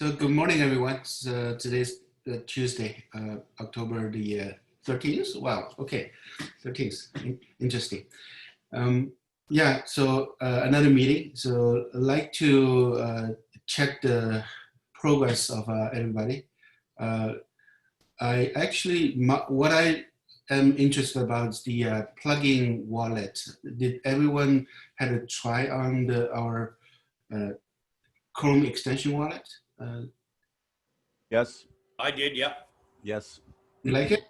So good morning, everyone. Today's Tuesday, October the 13th. Wow, okay, 13th. Interesting. Um, yeah, so another meeting. So I'd like to check the progress of everybody. Uh, I actually, what I am interested about is the plugin wallet. Did everyone had a try on our uh, Chrome extension wallet? Yes. I did, yeah. Yes. You like it?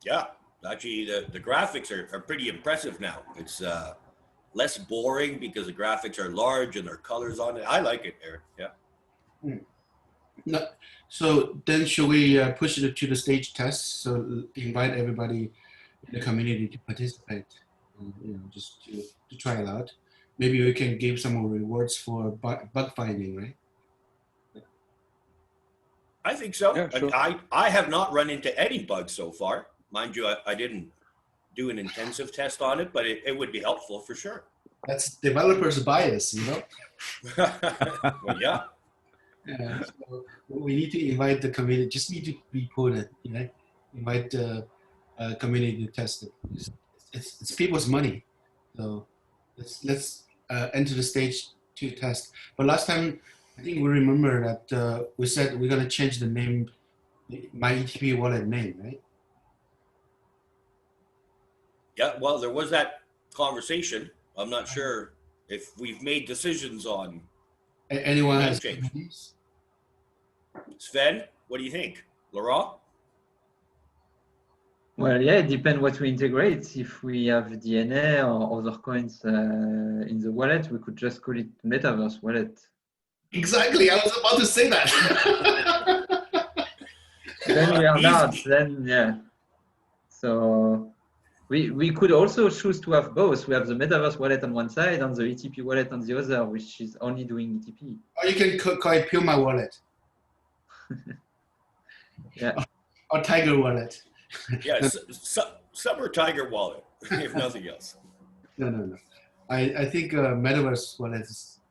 Yeah. Actually, the graphics are pretty impressive now. It's less boring because the graphics are large and there are colors on it. I like it, Eric. Yeah. No, so then should we push it to the stage test? So invite everybody in the community to participate, just to try it out. Maybe we can give some rewards for bug finding, right? I think so. Yeah, sure. I have not run into any bugs so far. Mind you, I didn't do an intensive test on it, but it would be helpful for sure. That's developers' bias, Well, yeah. So we need to invite the community. Just need to report it, invite the community to test it. It's people's money, so let's enter the stage to test. But last time, I think we remember that we said we're gonna change the name, my ETP wallet name, right? Yeah, well, there was that conversation. I'm not sure if we've made decisions on Anyone name has change. comments? Sven, what do you think? Laurent? Well, yeah, it depends what we integrate. If we have DNA or other coins in the wallet, we could just call it Metaverse wallet. Exactly, I was about to say that. Then we are not, then yeah. So we could also choose to have both. We have the Metaverse wallet on one side and the ETP wallet on the other, which is only doing ETP. Or you can call it Puma wallet. Yeah. Or Tiger wallet. Yeah, Summer Tiger wallet, if nothing else. No. I think Metaverse wallet is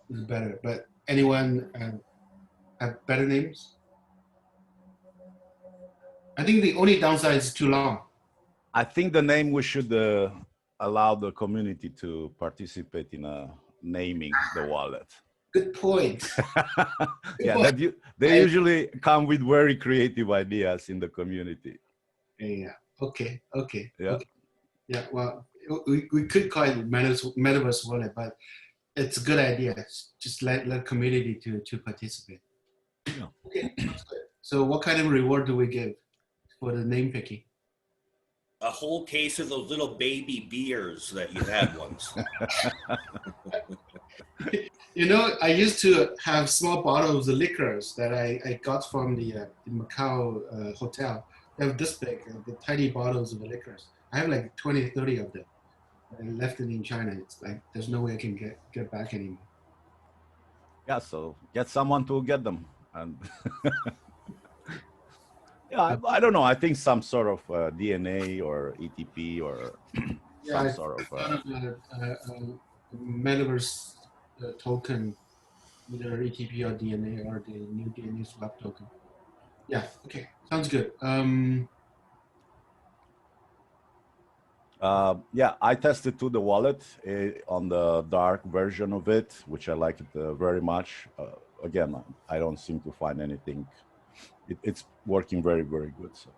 better, but anyone have better names? I think the only downside is too long. I think the name we should allow the community to participate in naming the wallet. Good point. Yeah, they usually come with very creative ideas in the community. Yeah. Okay. Yeah. Okay. Yeah. Well, we could call it Metaverse wallet, but it's a good idea. Just let community to participate. Yeah. Okay. That's good. So, what kind of reward do we give for the name picking? A whole case of those little baby beers that you had once. I used to have small bottles of liquors that I got from the Macau hotel. They have this big, the tiny bottles of liquors. I have like 20, 30 of them. I left it in China. It's like, there's no way I can get back anymore. Yeah, so get someone to get them. And yeah, I don't know. I think some sort of DNA or ETP or some sort of Metaverse token, either ETP or DNA or the new DNA swap token. Yeah. Okay. Sounds good. Yeah, I tested too the wallet on the dark version of it, which I like it very much. Again, I don't seem to find anything. It's working very, very good. So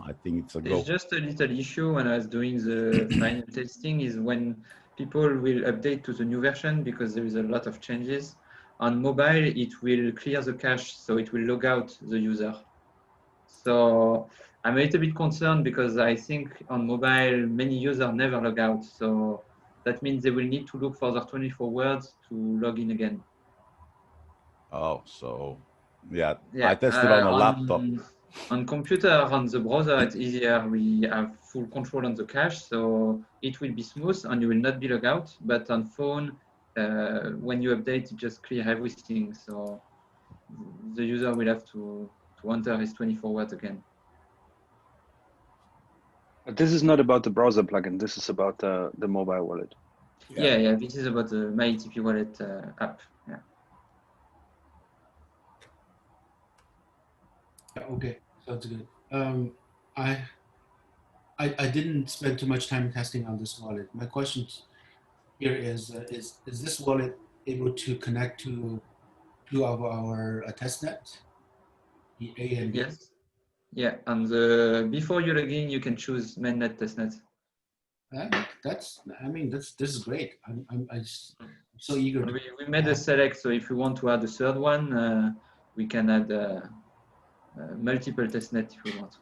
I think it's a go. It's just a little issue when I was doing the final testing is when people will update to the new version because there is a lot of changes. On mobile, it will clear the cache, so it will log out the user. So I'm a little bit concerned because I think on mobile, many users never log out. So that means they will need to look for their 24 words to log in again. Oh, so yeah. I tested on a laptop. On computer, on the browser, it's easier. We have full control on the cache, so it will be smooth and you will not be logged out. But on phone, when you update, it just clear everything. So the user will have to enter his 24 words again. But this is not about the browser plugin. This is about the mobile wallet. Yeah. This is about the My ETP wallet app. Yeah. Okay, sounds good. I, I didn't spend too much time testing on this wallet. My question here is this wallet able to connect to two of our testnet, the A and B? Yes. Yeah, and before you log in, you can choose mainnet testnet. That's I mean this is great. I'm so eager And to. we made a select, so if we want to add a third one, we can add multiple testnet if we want.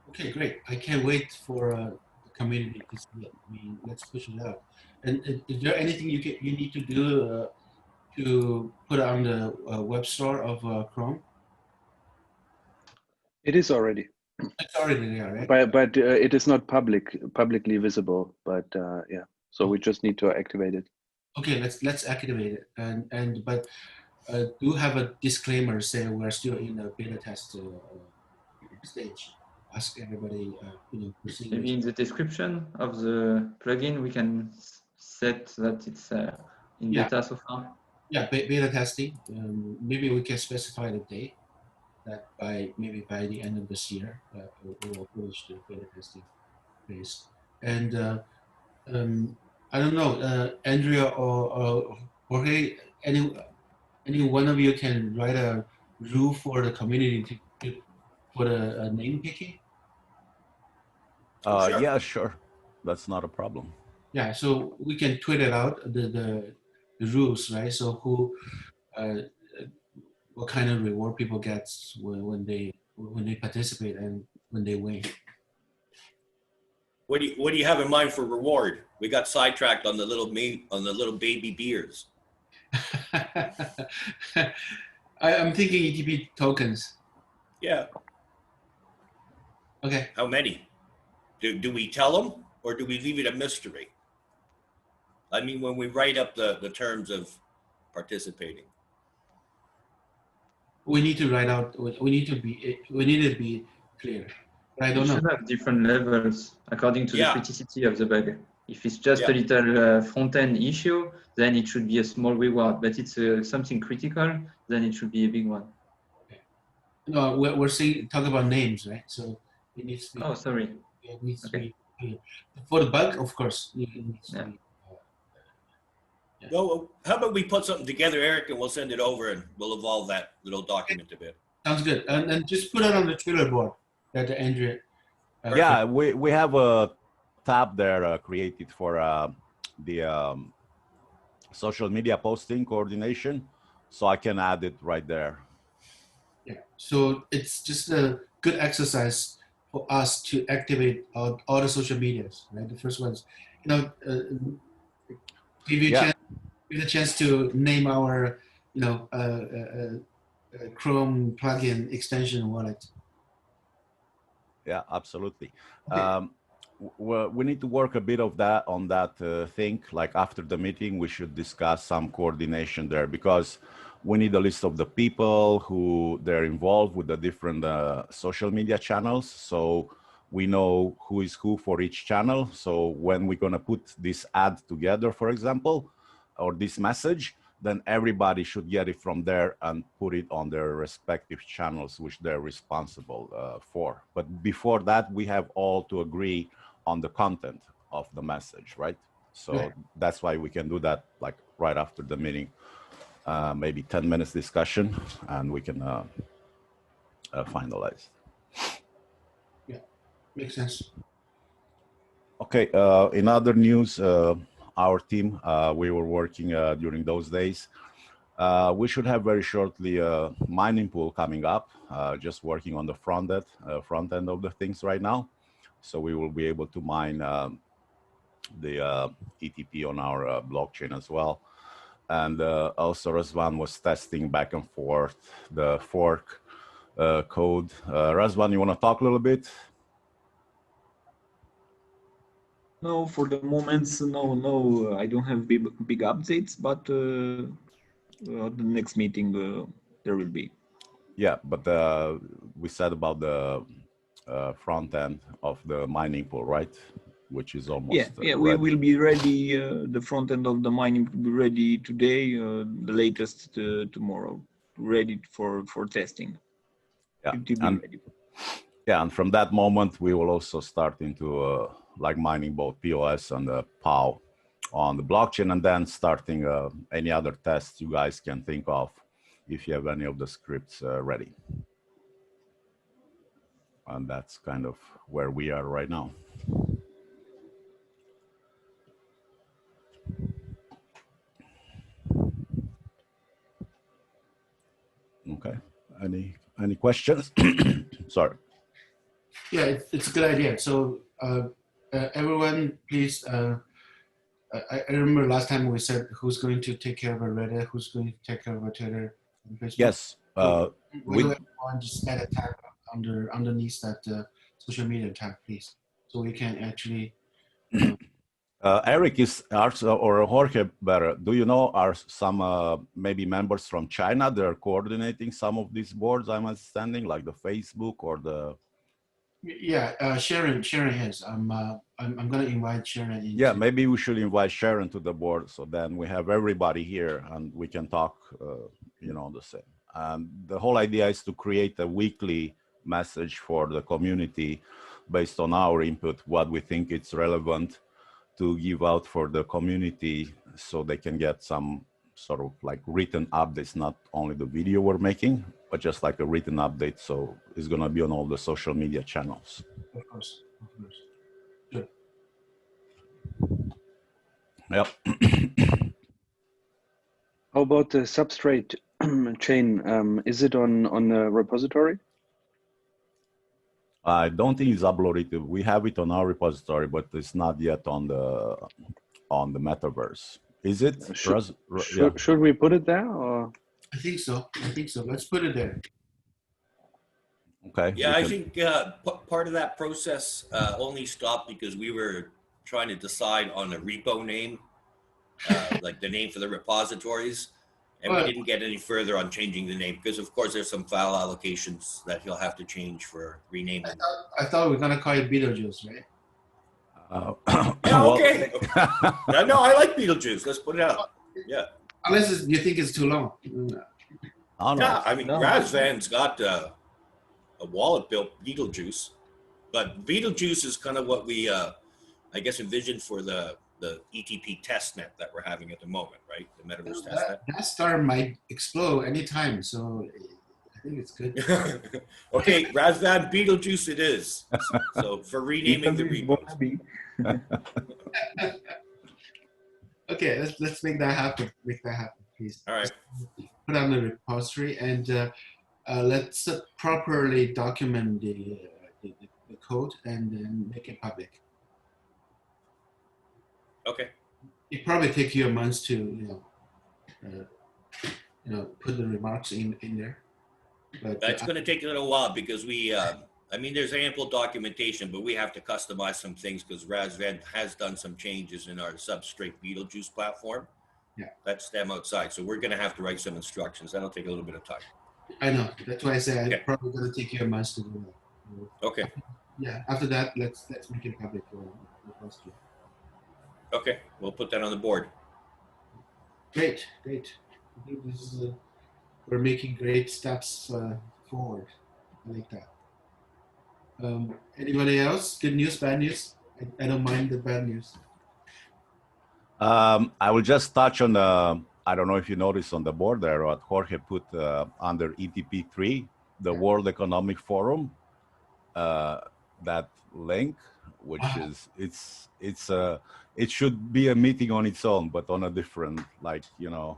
Okay, great. I can't wait for the community to see it. I mean, let's push it out. And is there anything you need to do to put it on the web store of Chrome? It is already, It's already there, right? but it is not publicly visible. But yeah, so we just need to activate it. Okay, let's activate it. And but do have a disclaimer saying we're still in the beta test stage. Ask everybody, proceed Maybe in the description of the plugin, we can set that it's in Yeah. beta so far. Yeah, beta testing. Maybe we can specify the date that maybe by the end of this year, we will finish the beta testing phase. And I don't know, Andrea or Jorge, any one of you can write a rule for the community for the name picking? Sure. Yeah, sure. That's not a problem. Yeah, so we can tweet it out the rules, right? So uh, what kind of reward people get when they participate and when they win. What do you have in mind for reward? We got sidetracked on the little baby beers. I'm thinking ETP tokens. Yeah. Okay. How many? Do we tell them or do we leave it a mystery? I mean, when we write up the terms of participating. We need to write out. We need to be clear. But I You don't know. should have different levels according to the Yeah. criticality of the bug. If it's just Yeah. a little front-end issue, then it should be a small reward. But it's something critical, then it should be a big one. No, we're saying talk about names, right? So it needs to be. Oh, sorry. It needs to Okay. be clear. For the bug, of course, it needs to be. Yeah. Well, how about we put something together, Eric, and we'll send it over and we'll evolve that little document a bit. Sounds good. And just put it on the Twitter board that Andrea. Yeah, we have a tab there created for the social media posting coordination, so I can add it right there. Yeah. So it's just a good exercise for us to activate all the social medias, right? The first ones, give you a chance to name our, Chrome plugin extension wallet. Yeah, absolutely. Okay. We need to work a bit of that on that thing. Like after the meeting, we should discuss some coordination there because we need a list of the people who they're involved with the different social media channels. So we know who is who for each channel. So when we're going to put this ad together, for example, or this message, then everybody should get it from there and put it on their respective channels, which they're responsible for. But before that, we have all to agree on the content of the message, right? So that's why we can do that like right after the meeting, maybe 10 minutes discussion, and we can finalize. Yeah, makes sense. Okay, in other news, our team, we were working during those days. We should have very shortly a mining pool coming up, just working on the front end of the things right now. So we will be able to mine the ETP on our blockchain as well. And also Razvan was testing back and forth the fork code. Razvan, you want to talk a little bit? No, for the moment, no, I don't have big updates, but at the next meeting there will be. Yeah, but we said about the front end of the mining pool, right? Which is almost we will be ready. The front end of the mining will be ready today, the latest tomorrow, ready for testing. Yeah, 50B and ready. yeah, and from that moment we will also start into like mining both POS and POW on the blockchain, and then starting any other tests you guys can think of if you have any of the scripts ready. And that's kind of where we are right now. Okay. Any questions? Sorry. Yeah, it's a good idea. So everyone, please. I remember last time we said who's going to take care of a Reddit, who's going to take care of a Twitter and Facebook. Yes. Why We, do everyone just add a tab underneath that social media tab, please, so we can actually. Eric is also, or Jorge better. Do you know, are some maybe members from China? They're coordinating some of these boards, I'm understanding, like the Facebook or the. Yeah, Sharon is. I'm going to invite Sharon. Yeah, maybe we should invite Sharon to the board, so then we have everybody here and we can talk, you know, the same. And the whole idea is to create a weekly message for the community based on our input, what we think it's relevant to give out for the community, so they can get some sort of like written updates, not only the video we're making, but just like a written update. So it's going to be on all the social media channels. Of course. Sure. Yep. How about the substrate chain? Is it on the repository? I don't think it's uploaded. We have it on our repository, but it's not yet on the Metaverse. Is it? Should we put it there, or? I think so. Let's put it there. Okay. Yeah, I think part of that process only stopped because we were trying to decide on a repo name, like the name for the repositories. And we didn't get any further on changing the name because, of course, there's some file allocations that he'll have to change for renaming. I thought we were going to call it Beetlejuice, right? Yeah, okay. No, I like Beetlejuice. Let's put it out. Yeah. Unless you think it's too long. Oh, no. Yeah, I mean, Razvan's got a wallet built Beetlejuice, but Beetlejuice is kind of what we, I guess, envisioned for the ETP testnet that we're having at the moment, right? The Metaverse testnet. That star might explode anytime, so I think it's good. Okay, Razvan, Beetlejuice it is. So for renaming the repo. Okay, let's make that happen. Please. All right. Put on the repository and let's properly document the code and then make it public. Okay. It probably take you a month to put the remarks in there. But it's going to take a little while because we, I mean, there's ample documentation, but we have to customize some things because Razvan has done some changes in our substrate Beetlejuice platform. Yeah. That's them outside. So we're going to have to write some instructions. That'll take a little bit of time. I know. That's why I say Okay. it's probably going to take you a month to do that. Okay. Yeah. After that, let's make it public. Okay. We'll put that on the board. Great. I think this is we're making great steps forward. I like that. Anybody else? Good news, bad news? I don't mind the bad news. I will just touch on the, I don't know if you noticed on the board there what Jorge put under ETP3, the World Economic Forum, that link, which is, it should be a meeting on its own, but on a different, like, you know,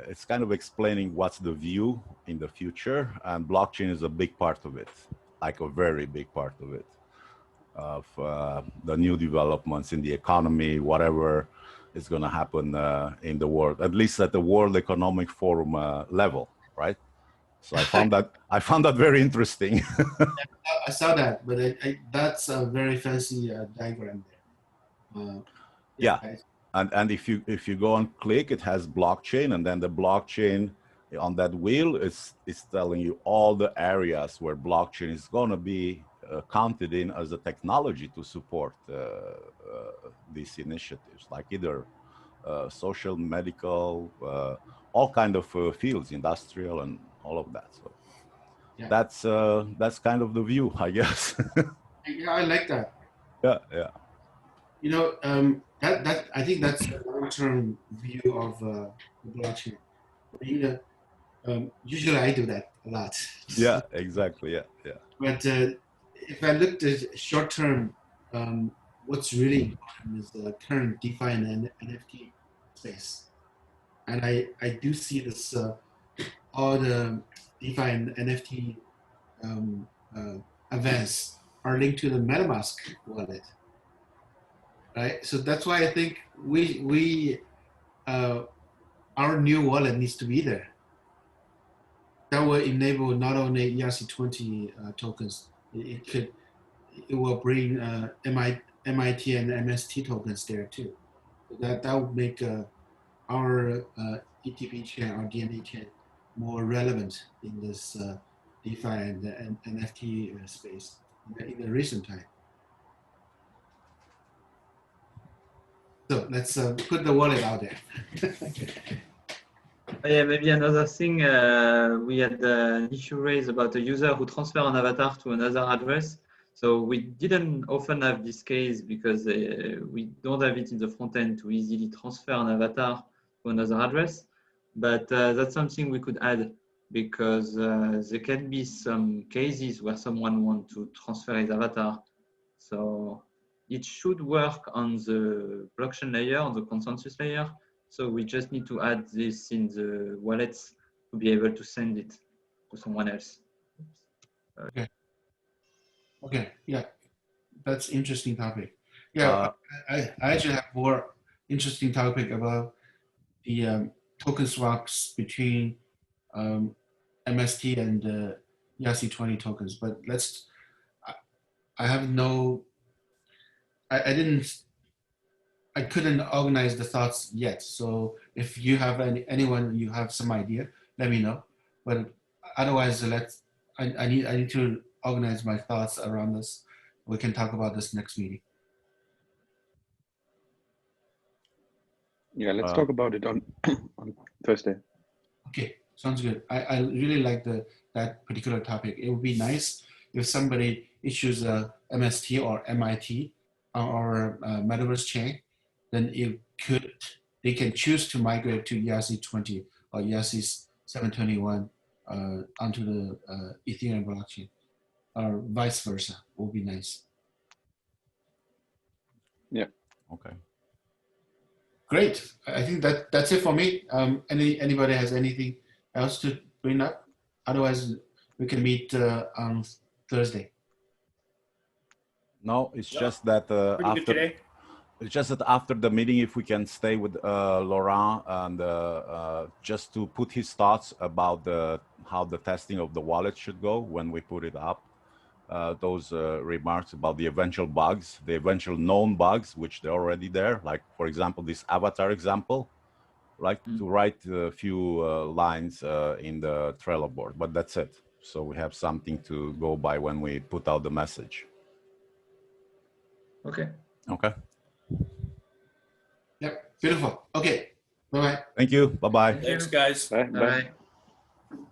it's kind of explaining what's the view in the future, and blockchain is a big part of it, like a very big part of it, of the new developments in the economy, whatever is going to happen in the world, at least at the World Economic Forum level, right? So I found that very interesting. I saw that, but that's a very fancy diagram there. Yeah. And if you go and click, it has blockchain, and then the blockchain on that wheel is telling you all the areas where blockchain is going to be counted in as a technology to support these initiatives, like either social, medical, all kind of fields, industrial, and all of that. So Yeah. that's kind of the view, I guess. Yeah, I like that. Yeah. You know, that I think that's a long-term view of the blockchain. You know, usually I do that a lot. Yeah, exactly. Yeah. But if I looked at short-term, what's really important is the current DeFi and NFT space. And I do see this, all the DeFi and NFT events are linked to the MetaMask wallet, right? So that's why I think our new wallet needs to be there. That will enable not only ERC20 tokens, it will bring MIT and MST tokens there too. So that would make our ETP chain, our DNA chain, more relevant in this DeFi and NFT space in the recent time. So let's put the wallet out there. Yeah, maybe another thing, we had an issue raised about a user who transferred an avatar to another address. So we didn't often have this case because we don't have it in the front end to easily transfer an avatar to another address. But that's something we could add because there can be some cases where someone wants to transfer his avatar. So it should work on the blockchain layer, on the consensus layer. So we just need to add this in the wallets to be able to send it to someone else. Okay, yeah, that's interesting topic. Yeah, I actually have more interesting topic about the token swaps between MST and ERC20 tokens, but I have no, I couldn't organize the thoughts yet. So if you have anyone, you have some idea, let me know. But otherwise, I need to organize my thoughts around this. We can talk about this next meeting. Yeah, let's talk about it on on Thursday. Okay, sounds good. I really like that particular topic. It would be nice if somebody issues a MST or MIT or Metaverse chain, then they can choose to migrate to ERC20 or ERC 721 onto the Ethereum blockchain, or vice versa. Would be nice. Yeah. Okay. Great. I think that's it for me. Anybody has anything else to bring up? Otherwise, we can meet on Thursday. No, it's just that Pretty good today. it's just that after the meeting, if we can stay with Laurent and just to put his thoughts about how the testing of the wallet should go when we put it up. Those remarks about the eventual bugs, the eventual known bugs, which they're already there. Like, for example, this avatar example, right? To write a few lines in the Trello board, but that's it. So we have something to go by when we put out the message. Okay. Okay. Yep, beautiful. Okay, bye-bye. Thank you. Bye-bye. Thanks, guys. Bye. Bye.